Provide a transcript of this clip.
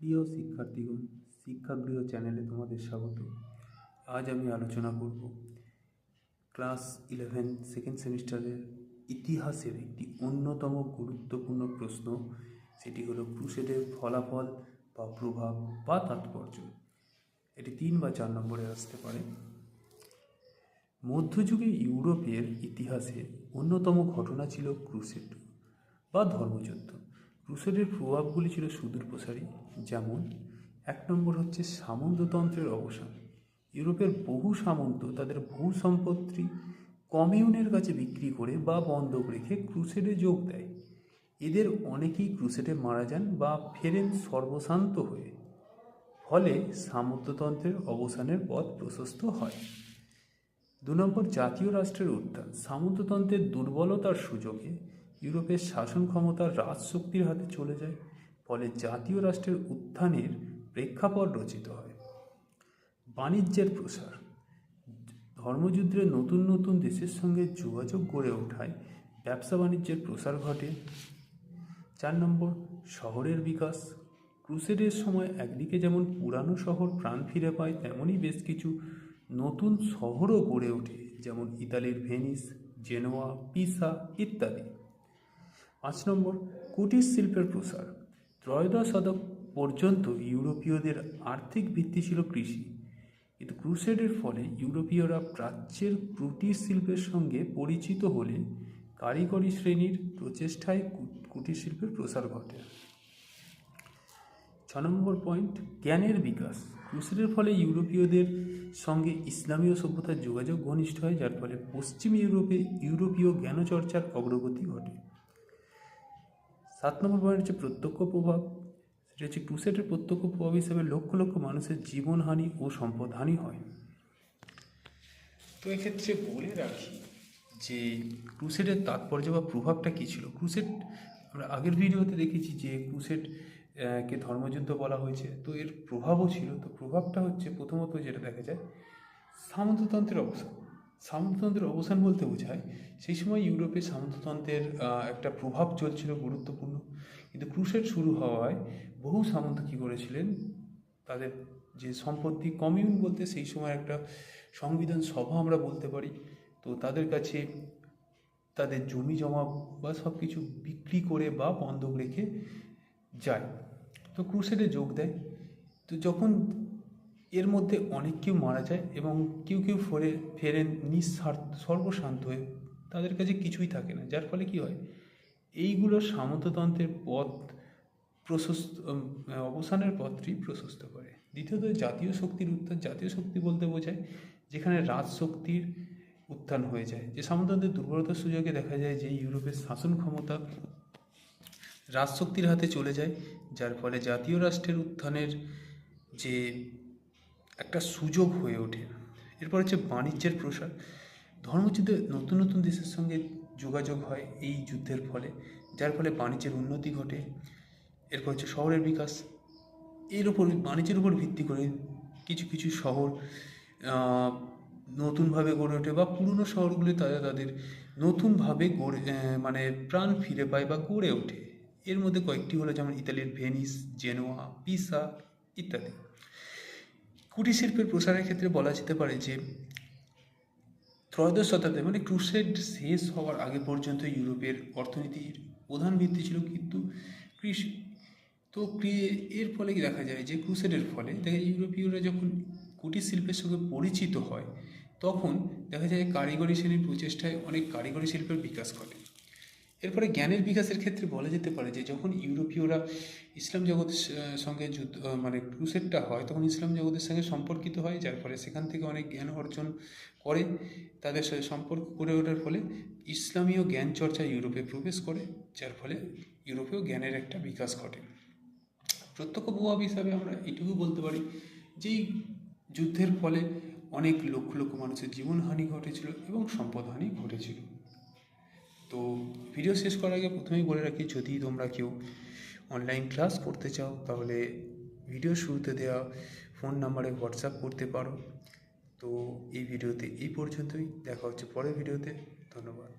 প্রিয় শিক্ষার্থীগণ, শিক্ষাগৃহ চ্যানেলে তোমাদের স্বাগত। আজ আমি আলোচনা করব ক্লাস 11 সেকেন্ড সেমিস্টারের ইতিহাসের একটি অন্যতম গুরুত্বপূর্ণ প্রশ্ন। সেটি হলো ক্রুসেডের ফলাফল বা প্রভাব বা তাৎপর্য। এটি 3 বা 4 নম্বরে আসতে পারে। মধ্যযুগে ইউরোপের ইতিহাসে অন্যতম ঘটনা ছিল ক্রুসেড বা ধর্মযুদ্ধ। ক্রুসেডের প্রভাবগুলি ছিল সুদূরপ্রসারী। যেমন 1 নম্বর হচ্ছে সামন্ততন্ত্রের অবসান। ইউরোপের বহু সামন্ত তাদের ভূ সম্পত্তি কমিউনের কাছে বিক্রি করে বা বন্ধক রেখে ক্রুসেডে যোগ দেয়। এদের অনেকেই ক্রুসেডে মারা যান বা ফেরেন সর্বশান্ত হয়ে। ফলে সামন্ততন্ত্রের অবসানের পথ প্রশস্ত হয়। 2 নম্বর জাতীয় রাষ্ট্রের উত্থান। সামন্ততন্ত্রের দুর্বলতার সুযোগে ইউরোপের শাসন ক্ষমতা রাজশক্তির হাতে চলে যায়। ফলে জাতীয় রাষ্ট্রের উত্থানের প্রেক্ষাপট রচিত হয়। বাণিজ্যের প্রসার। ধর্মযুদ্ধে নতুন নতুন দেশের সঙ্গে যোগাযোগ গড়ে ওঠায় ব্যবসা বাণিজ্যের প্রসার ঘটে। 4 নম্বর শহরের বিকাশ। ক্রুসেডের সময় একদিকে যেমন পুরানো শহর প্রাণ ফিরে পায়, তেমনই বেশ কিছু নতুন শহরও গড়ে ওঠে, যেমন ইতালির ভেনিস, জেনোয়া, পিসা ইত্যাদি। 5 নম্বর কুটির শিল্পের প্রসার। ত্রয়োদশ শতক পর্যন্ত ইউরোপীয়দের আর্থিক ভিত্তি ছিল কৃষি, কিন্তু ক্রুসেডের ফলে ইউরোপীয়রা প্রাচ্যের কুটির শিল্পের সঙ্গে পরিচিত হলে কারিগরি শ্রেণীর প্রচেষ্টায় কুটির শিল্পের প্রসার ঘটে। 6 নম্বর পয়েন্ট জ্ঞানের বিকাশ। ক্রুসেডের ফলে ইউরোপীয়দের সঙ্গে ইসলামীয় সভ্যতার যোগাযোগ ঘনিষ্ঠ হয়, যার ফলে পশ্চিম ইউরোপে ইউরোপীয় জ্ঞানচর্চার অগ্রগতি ঘটে। 7 নম্বর পয়েন্ট হচ্ছে প্রত্যক্ষ প্রভাব। সেটা হচ্ছে ক্রুসেডের প্রত্যক্ষ প্রভাব হিসেবে লক্ষ লক্ষ মানুষের জীবনহানি ও সম্পদহানি হয়। তো এক্ষেত্রে বলে রাখি যে ক্রুসেডের তাৎপর্য বা প্রভাবটা কী ছিল। ক্রুসেড আমরা আগের ভিডিওতে দেখেছি যে ক্রুসেড কে ধর্মযুদ্ধ বলা হয়েছে, তো এর প্রভাবও ছিল। তো প্রভাবটা হচ্ছে প্রথমত যেটা দেখা যায় সামন্ততন্ত্রের অবসান। সামন্ততন্ত্রের অবসান বলতে বোঝায় সেই সময় ইউরোপে সামন্ততন্ত্রের একটা প্রভাব চলছিল গুরুত্বপূর্ণ, কিন্তু ক্রুসেড শুরু হওয়ায় বহু সামন্ত কী করেছিলেন, তাদের যে সম্পত্তি কমিউন বলতে সেই সময় একটা সংবিধান সভা আমরা বলতে পারি, তো তাদের কাছে তাদের জমি জমা বা সব কিছু বিক্রি করে বা বন্ধক রেখে যায়, তো ক্রুসেডে যোগ দেয়। তো যখন এর মধ্যে অনেক কেউ মারা যায় এবং কেউ কেউ ফেরেন নিঃস্বার্থ সর্বশান্ত হয়ে, তাদের কাছে কিছুই থাকে না, যার ফলে কি হয়, এইগুলো সামন্ততন্ত্রের পথ প্রশস্ত অবসানের পথটি প্রশস্ত করে। দ্বিতীয়ত জাতীয় শক্তির উত্থান। জাতীয় শক্তি বলতে বোঝায় যেখানে রাজশক্তির উত্থান হয়ে যায়। যে সামন্ততন্ত্রের দুর্বলতার সুযোগে দেখা যায় যে ইউরোপের শাসন ক্ষমতা রাজশক্তির হাতে চলে যায়, যার ফলে জাতীয় রাষ্ট্রের উত্থানের যে একটা সুযোগ হয়ে ওঠে। এরপর হচ্ছে বাণিজ্যের প্রসার। ধর্মযুদ্ধে নতুন নতুন দেশের সঙ্গে যোগাযোগ হয় এই যুদ্ধের ফলে, যার ফলে বাণিজ্যের উন্নতি ঘটে। এরপর হচ্ছে শহরের বিকাশ। এর উপর বাণিজ্যের উপর ভিত্তি করে কিছু কিছু শহর নতুনভাবে গড়ে ওঠে বা পুরনো শহরগুলি তাদের নতুনভাবে মানে প্রাণ ফিরে পায় বা গড়ে ওঠে। এর মধ্যে কয়েকটি হলো যেমন ইতালির ভেনিস, জেনোয়া, পিসা ইত্যাদি। কুটির শিল্পের প্রসারের ক্ষেত্রে বলা যেতে পারে যে ত্রয়োদশ শতাব্দী মানে ক্রুসেড শেষ হওয়ার আগে পর্যন্ত ইউরোপের অর্থনীতির প্রধান ভিত্তি ছিল কিন্তু কৃষি। তো এর ফলে কি দেখা যায় যে ক্রুসেডের ফলে দেখা যায় ইউরোপীয়রা যখন কুটির শিল্পের সঙ্গে পরিচিত হয়, তখন দেখা যায় কারিগরি শ্রেণীর প্রচেষ্টায় অনেক কারিগরি শিল্পের বিকাশ ঘটে। এরপরে জ্ঞানের বিকাশের ক্ষেত্রে বলা যেতে পারে যে যখন ইউরোপীয়রা ইসলাম জগতের সঙ্গে যুদ্ধ মানে ক্রুসেডটা হয়, তখন ইসলাম জগতের সঙ্গে সম্পর্কিত হয়, যার ফলে সেখান থেকে অনেক জ্ঞান অর্জন করে। তাদের সাথে সম্পর্ক গড়ে ওঠার ফলে ইসলামীয় জ্ঞান চর্চা ইউরোপে প্রবেশ করে, যার ফলে ইউরোপীয় জ্ঞানের একটা বিকাশ ঘটে। প্রত্যক্ষ প্রভাব হিসাবে আমরা এটুকু বলতে পারি যে এই যুদ্ধের ফলে অনেক লক্ষ লক্ষ মানুষের জীবনহানি ঘটেছিল এবং সম্পদহানি ঘটেছিল। তো ভিডিও শেষ করার আগে প্রথমেই বলে রাখি, যদি তোমরা কেউ অনলাইন ক্লাস করতে চাও তাহলে ভিডিও শুরুতে দেওয়া ফোন নাম্বারে হোয়াটসঅ্যাপ করতে পারো। তো এই ভিডিওতে এই পর্যন্তই, দেখা হচ্ছে পরের ভিডিওতে। ধন্যবাদ।